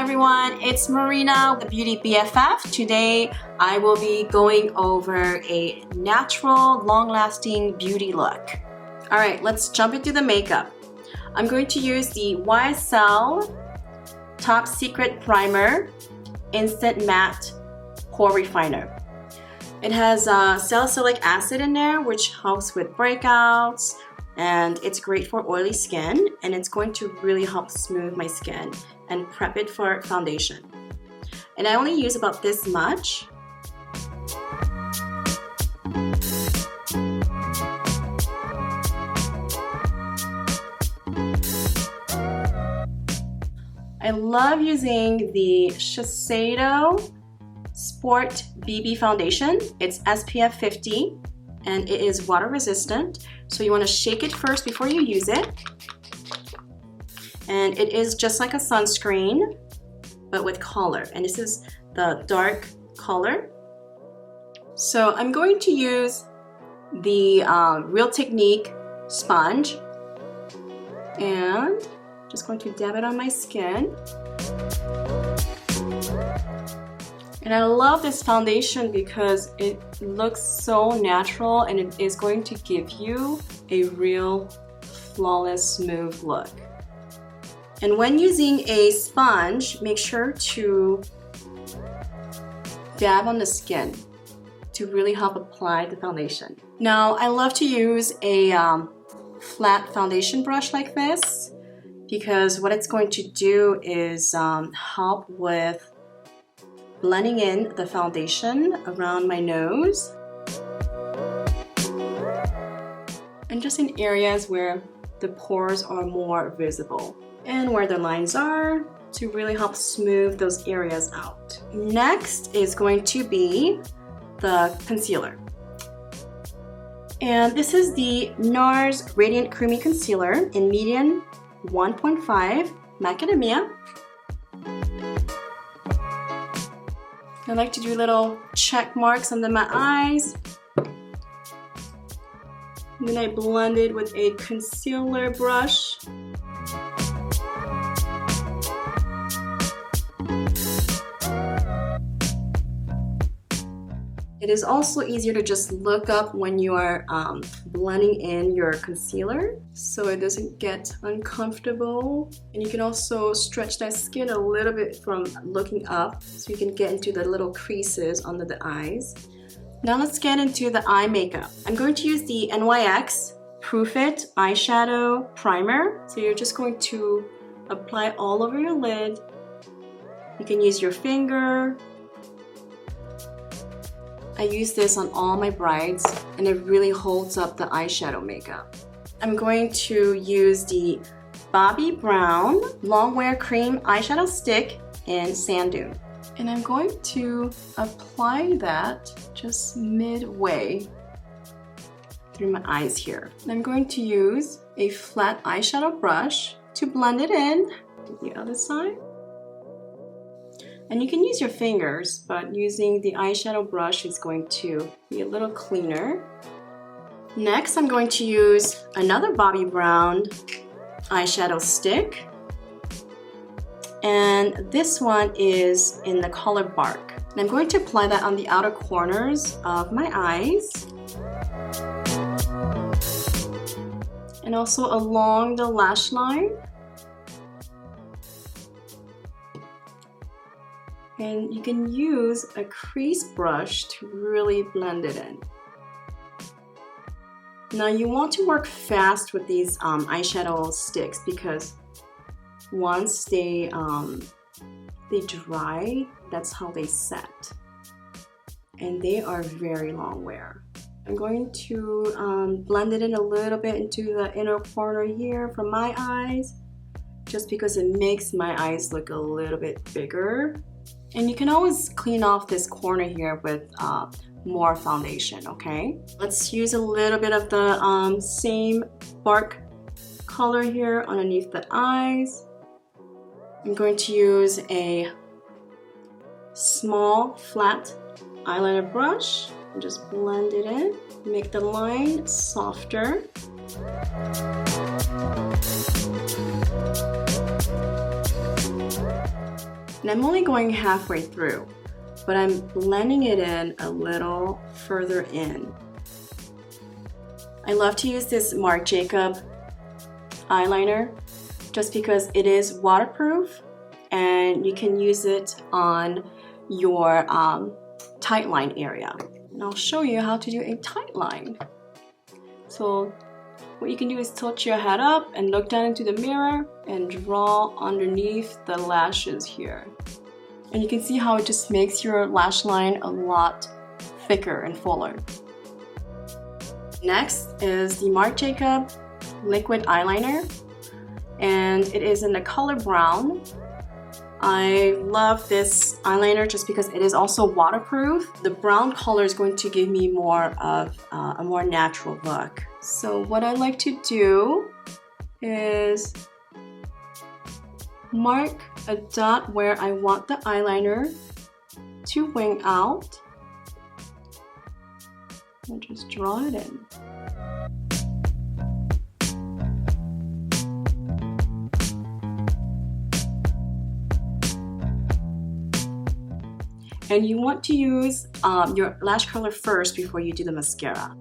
everyone, it's Marina, the Beauty BFF. Today I will be going over a natural, long-lasting beauty look. Alright, let's jump into the makeup. I'm going to use the YSL Top Secret Primer Instant Matte Pore Refiner. It has salicylic acid in there, which helps with breakouts, and it's great for oily skin, and it's going to really help smooth my skin and prep it for foundation. And I only use about this much. I love using the Shiseido Sport BB Foundation. It's SPF 50 and it is water resistant. So you want to shake it first before you use it. And it is just like a sunscreen, but with color. And this is the dark color. So I'm going to use the Real Technique sponge and just going to dab it on my skin. And I love this foundation because it looks so natural and it is going to give you a real flawless, smooth look. And when using a sponge, make sure to dab on the skin to really help apply the foundation. Now, I love to use a flat foundation brush like this because what it's going to do is help with blending in the foundation around my nose and just in areas where the pores are more visible and where the lines are to really help smooth those areas out. Next is going to be the concealer. And this is the NARS Radiant Creamy Concealer in medium 1.5 Macadamia. I like to do little check marks under my eyes. And then I blend it with a concealer brush. It is also easier to just look up when you are blending in your concealer so it doesn't get uncomfortable. And you can also stretch that skin a little bit from looking up so you can get into the little creases under the eyes. Now let's get into the eye makeup. I'm going to use the NYX Proof It Eyeshadow Primer. So you're just going to apply all over your lid. You can use your finger. I use this on all my brides and it really holds up the eyeshadow makeup. I'm going to use the Bobbi Brown Long Wear Cream Eyeshadow Stick in Sand Dune. And I'm going to apply that just midway through my eyes here. And I'm going to use a flat eyeshadow brush to blend it in to the other side. And you can use your fingers, but using the eyeshadow brush is going to be a little cleaner. Next, I'm going to use another Bobbi Brown eyeshadow stick. And this one is in the color Bark. And I'm going to apply that on the outer corners of my eyes. And also along the lash line. And you can use a crease brush to really blend it in. Now you want to work fast with these eyeshadow sticks because once they dry, that's how they set. And they are very long wear. I'm going to blend it in a little bit into the inner corner here from my eyes, just because it makes my eyes look a little bit bigger. And you can always clean off this corner here with more foundation, okay? Let's use a little bit of the same Bark color here underneath the eyes. I'm going to use a small flat eyeliner brush and just blend it in. Make the line softer. And I'm only going halfway through, but I'm blending it in a little further in. I love to use this Marc Jacob eyeliner just because it is waterproof and you can use it on your tight line area. And I'll show you how to do a tight line. So what you can do is tilt your head up and look down into the mirror and draw underneath the lashes here. And you can see how it just makes your lash line a lot thicker and fuller. Next is the Marc Jacob liquid eyeliner, and it is in the color brown. I love this eyeliner just because it is also waterproof. The brown color is going to give me more of a more natural look. So what I like to do is mark a dot where I want the eyeliner to wing out and just draw it in. And you want to use your lash curler first before you do the mascara.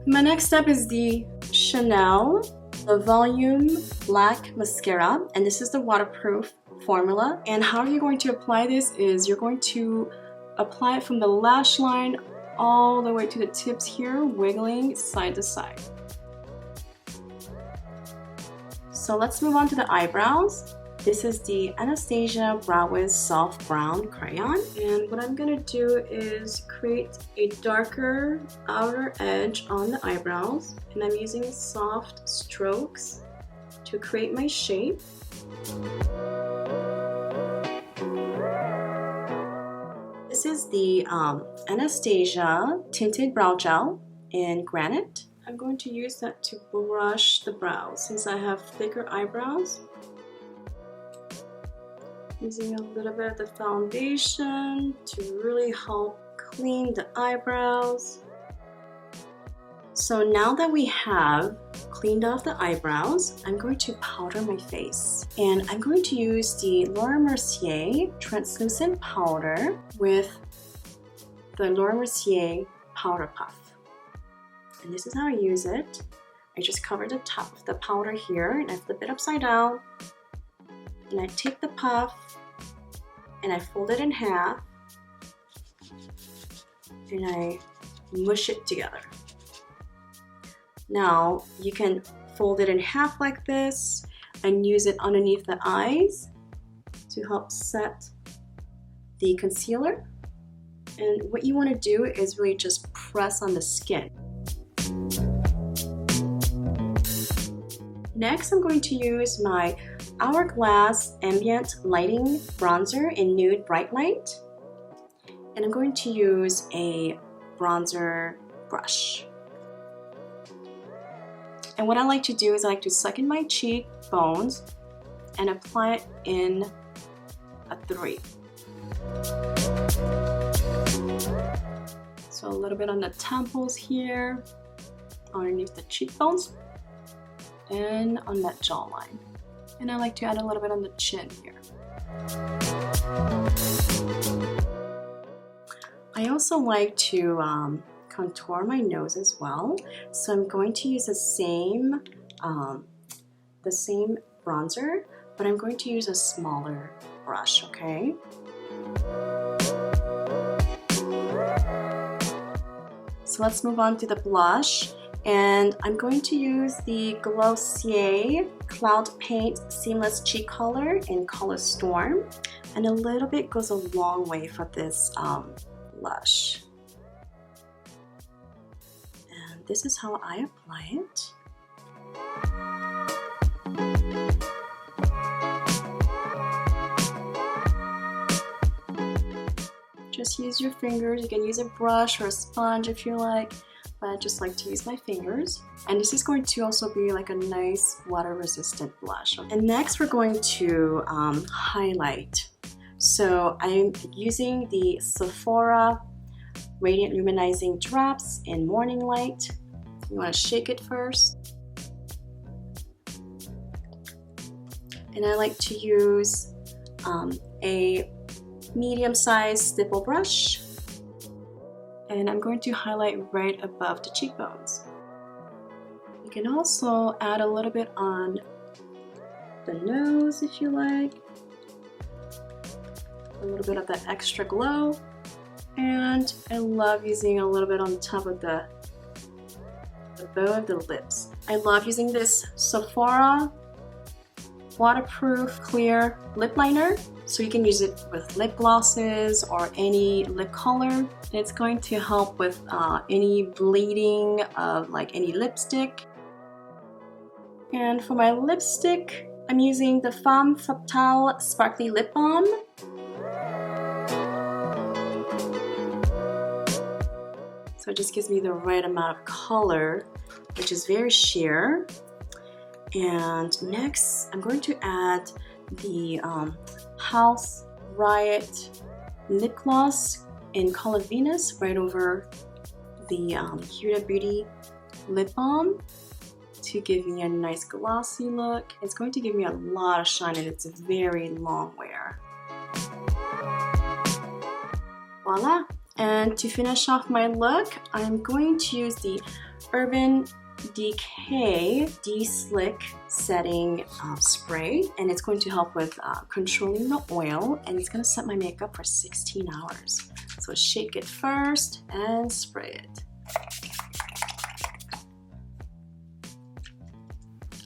My next step is the Chanel the Volume Black Mascara, and this is the waterproof formula. And how you're going to apply this is you're going to apply it from the lash line all the way to the tips here, wiggling side to side. So let's move on to the eyebrows. This is the Anastasia Brow Wiz Soft Brown Crayon, and what I'm gonna do is create a darker outer edge on the eyebrows, and I'm using soft strokes to create my shape. This is the Anastasia Tinted Brow Gel in Granite. I'm going to use that to brush the brows since I have thicker eyebrows. Using a little bit of the foundation to really help clean the eyebrows. So now that we have cleaned off the eyebrows, I'm going to powder my face. And I'm going to use the Laura Mercier translucent powder with the Laura Mercier powder puff. And this is how I use it. I just cover the top of the powder here and I flip it upside down. And I take the puff and I fold it in half and I mush it together. Now you can fold it in half like this and use it underneath the eyes to help set the concealer. And what you want to do is really just press on the skin. Next, I'm going to use my Hourglass Ambient Lighting Bronzer in Nude Bright Light. And I'm going to use a bronzer brush. And what I like to do is I like to suck in my cheek bones and apply it in a 3. So a little bit on the temples here, underneath the cheekbones, and on that jawline. And I like to add a little bit on the chin here. I also like to contour my nose as well. So I'm going to use the same bronzer, but I'm going to use a smaller brush, okay? So let's move on to the blush. And I'm going to use the Glossier Cloud Paint Seamless Cheek Color in Color Storm. And a little bit goes a long way for this blush. And this is how I apply it. Just use your fingers. You can use a brush or a sponge if you like. But I just like to use my fingers. And this is going to also be like a nice water resistant blush. And next we're going to highlight. So I'm using the Sephora Radiant Luminizing Drops in Morning Light. You want to shake it first. And I like to use a medium-sized stipple brush, and I'm going to highlight right above the cheekbones. You can also add a little bit on the nose if you like, a little bit of that extra glow, and I love using a little bit on top of the bow of the lips. I love using this Sephora waterproof clear lip liner, so you can use it with lip glosses or any lip color. It's going to help with any bleeding of like any lipstick. And for my lipstick, I'm using the Femme Fatale Sparkly Lip Balm. So it just gives me the right amount of color, which is very sheer. And next, I'm going to add the House Riot Lip Gloss in color Venus right over the Huda Beauty Lip Balm to give me a nice glossy look. It's going to give me a lot of shine, and it's a very long wear. Voila! And to finish off my look, I'm going to use the Urban Decay De-Slick Setting Spray, and it's going to help with controlling the oil, and it's going to set my makeup for 16 hours. So shake it first and spray it.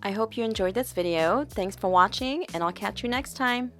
I hope you enjoyed this video. Thanks for watching, and I'll catch you next time.